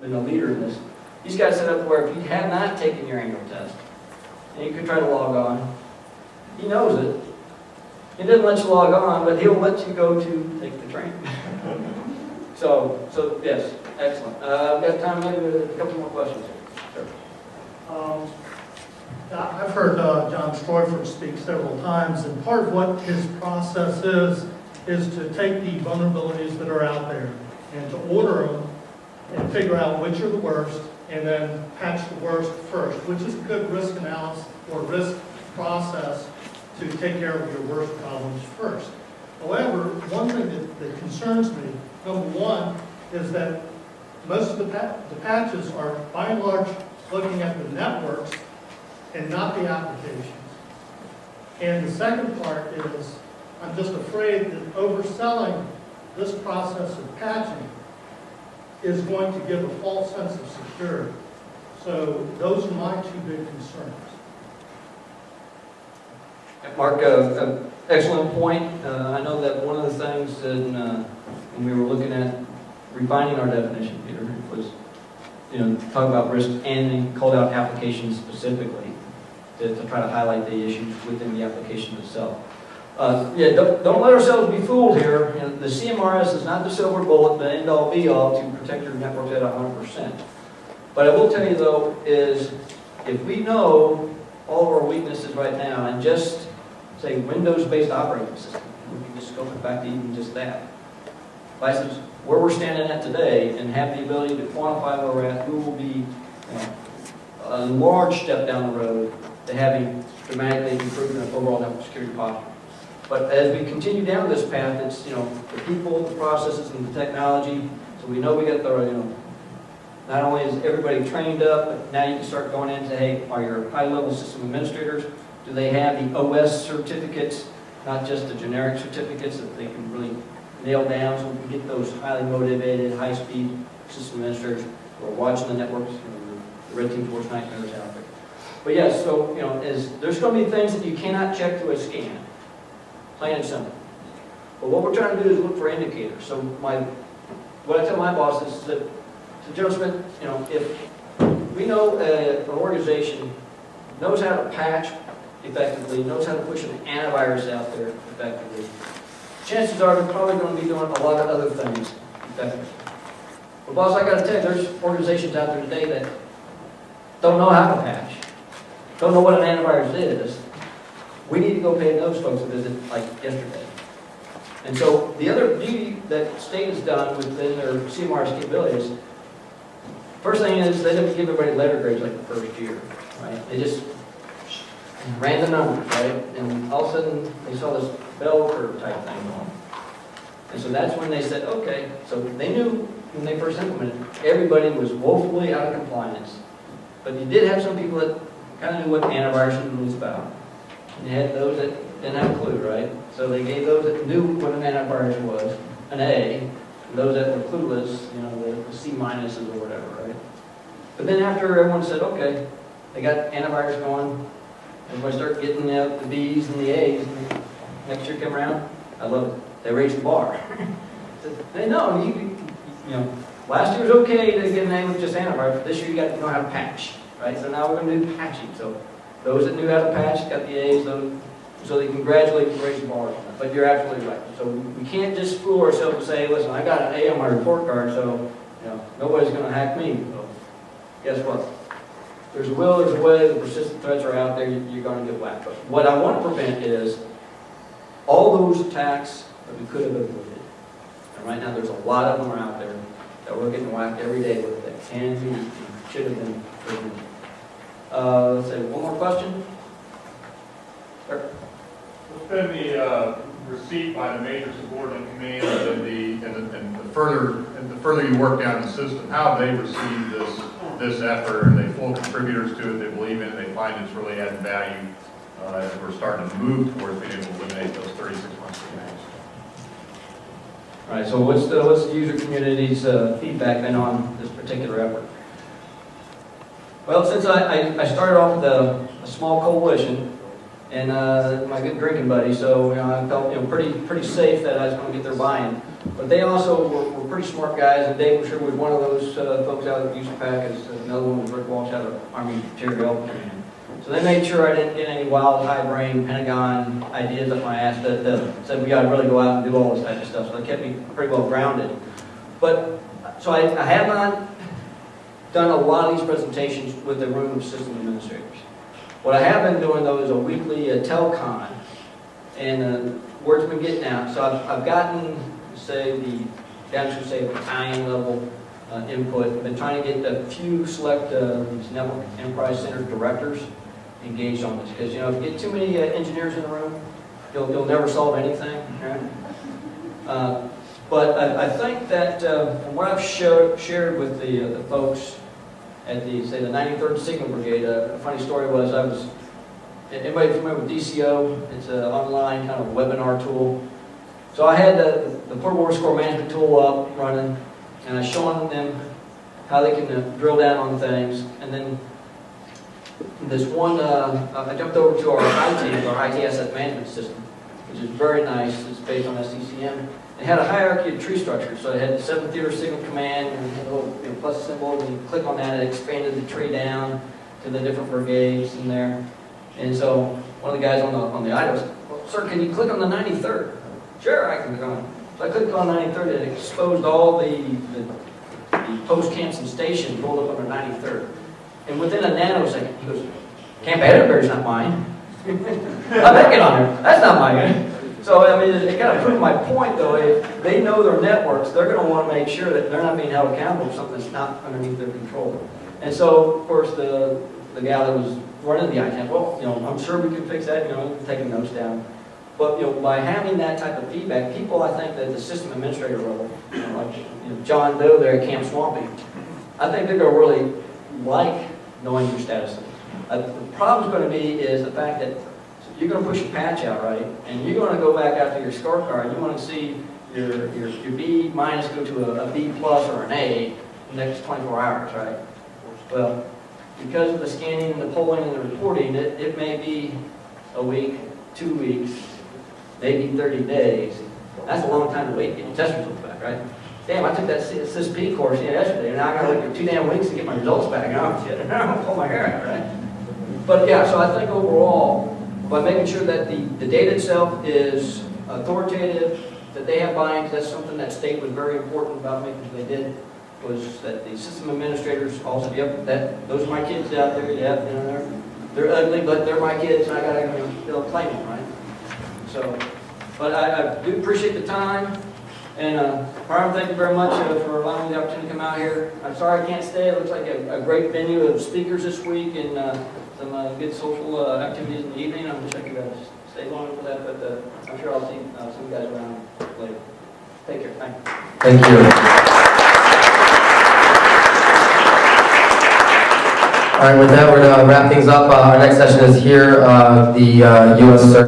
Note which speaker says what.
Speaker 1: been a leader in this. He's got it set up where if you have not taken your annual test, and you could try to log on, he knows it. He doesn't let you log on, but he'll let you go to take the training. So yes, excellent. I've got time maybe a couple more questions. Sure.
Speaker 2: I've heard John Stroyford speak several times, and part of what his process is to take the vulnerabilities that are out there and to order them and figure out which are the worst, and then patch the worst first, which is a good risk analysis or risk process to take care of your worst problems first. However, one thing that concerns me, number one, is that most of the patches are, by and large, looking at the networks and not the applications. And the second part is, I'm just afraid that overselling this process of patching is going to give a false sense of security. So those are my two big concerns.
Speaker 1: Mark, excellent point. I know that one of the things when we were looking at refining our definition, Peter, was talk about risk and then called out applications specifically to try to highlight the issues within the application itself. Don't let ourselves be fooled here. The CMRS is not the silver bullet, the end-all be-all to protect your networks at 100%. But I will tell you though is if we know all of our weaknesses right now and just say Windows-based operating system, we can just scope it back to even just that. License where we're standing at today and have the ability to quantify where we're at, we will be a large step down the road to having dramatically improved our overall network security posture. But as we continue down this path, it's the people, the processes, and the technology. So we know we got the not only is everybody trained up, but now you can start going into, hey, are your high-level system administrators, do they have the OS certificates, not just the generic certificates that they can really nail down, so we can get those highly motivated, high-speed system administrators who are watching the networks, the red team's worst nightmares out there. But yes, so there's going to be things that you cannot check through a scan, plain and simple. But what we're trying to do is look for indicators. So what I tell my boss is that, to Joe Smith, if we know an organization knows how to patch effectively, knows how to push an antivirus out there effectively, chances are they're probably going to be doing a lot of other things effectively. But boss, I got to tell you, there's organizations out there today that don't know how to patch, don't know what an antivirus is. We need to go pay those folks a visit like yesterday. And so the other beauty that state has done within their CMRS capabilities, first thing is they didn't give everybody letter grades like the first year, right? They just ran the numbers, right? And all of a sudden they saw this bell curve type thing going. And so that's when they said, okay, so they knew when they first implemented, everybody was woefully out of compliance. But you did have some people that kind of knew what antivirus was about. And you had those that didn't have a clue, right? So they gave those that knew what an antivirus was an A, and those that were clueless, the C minuses or whatever, right? But then after everyone said, okay, they got antivirus going, everybody started getting the B's and the A's, and next year come around, I love it. They raised the bar. They know, last year was okay to get an A with just antivirus, this year you got to know how to patch, right? So now we're going to do patching. So those that knew how to patch got the A's, so they can gradually raise the bar. But you're absolutely right. So we can't just fool ourselves and say, listen, I got an A on my report card, so nobody's going to hack me. So guess what? There's a will, there's a way, the persistent threats are out there, you're going to get whacked. But what I want to prevent is all those attacks that we could have avoided. And right now there's a lot of them are out there that we're getting whacked every day with that can be, should have been prevented. Let's say one more question. Sir?
Speaker 3: What's been the receipt by the major subordinate command and the further you work down the system, how have they received this effort? Are they full contributors to it? They believe in it? They find it's really added value as we're starting to move towards being able to eliminate those 36 months of games?
Speaker 1: All right. So what's the user community's feedback been on this particular effort? Well, since I started off with a small coalition, and my good drinking buddy. So I felt pretty safe that I was going to get their buy-in. But they also were pretty smart guys, and Dave Sherwood was one of those folks out at USPAC, as another one was Rick Walsh out of Army Material Command. So they made sure I didn't get any wild, high-brain Pentagon ideas up my ass that said we got to really go out and do all this type of stuff. So they kept me pretty well grounded. But so I have not done a lot of these presentations with the room of system administrators. What I have been doing though is a weekly telcon, and where it's been getting out. So I've gotten, say, down to say battalion level input. I've been trying to get a few select these network enterprise center directors engaged on this, because if you get too many engineers in the room, you'll never solve anything. Right? But I think that from what I've shared with the folks at the 93rd Signal Brigade, a funny story was anybody familiar with DCO? It's an online kind of webinar tool. So I had the portable risk score management tool up running, and I was showing them how they can drill down on things. And then this one, I jumped over to our IT asset management system, which is very nice. It's based on SCCM. It had a hierarchy of tree structure, so it had the 7 theater signal command, and it had a little plus symbol, and you click on that, it expanded the tree down to the different brigades in there. And so one of the guys on the item was, well, sir, can you click on the 93rd? Sure, I can click on it. So I clicked on 93rd, and it exposed all the post-Campson station rolled up under 93rd. And within a nanosecond, he goes, Camp Edinburgh's not mine. How'd that get on there? That's not mine. So, I mean, it kind of proved my point, though. If they know their networks, they're going to want to make sure that they're not being held accountable for something that's not underneath their control. And so, of course, the gal that was running the ITAM, well, I'm sure we can fix that, taking notes down. But, by having that type of feedback, people, I think, that the system administrator level, like John Doe there at Camp Swampy, I think they're going to really like knowing your status. The problem's going to be is the fact that you're going to push a patch out, right? And you're going to go back out to your scorecard. You want to see your B minus go to a B plus or an A in the next 24 hours, right? Well, because of the scanning and the polling and the reporting, it may be a week, 2 weeks, maybe 30 days. That's a long time to wait to get your test results back, right? Damn, I took that CISP course yesterday, and now I got to wait for 2 damn weeks to get my results back. And I'm going to pull my hair out, right? But yeah, so I think overall, by making sure that the data itself is authoritative, that they have buy-in, that's something that state was very important about making sure they did, was that the system administrators also, yep, those are my kids out there, yeah, they're ugly, but they're my kids, and I gotta claim them, right? So, but I do appreciate the time, and Harm, thank you very much for allowing me the opportunity to come out here. I'm sorry I can't stay. It looks like a great venue of speakers this week, and some good social activities in the evening. I wish I could stay longer for that, but I'm sure I'll see some of you guys around later. Take care. Thank you.
Speaker 4: Thank you. All right, with that, we're going to wrap things up. Our next session is here, the U.S.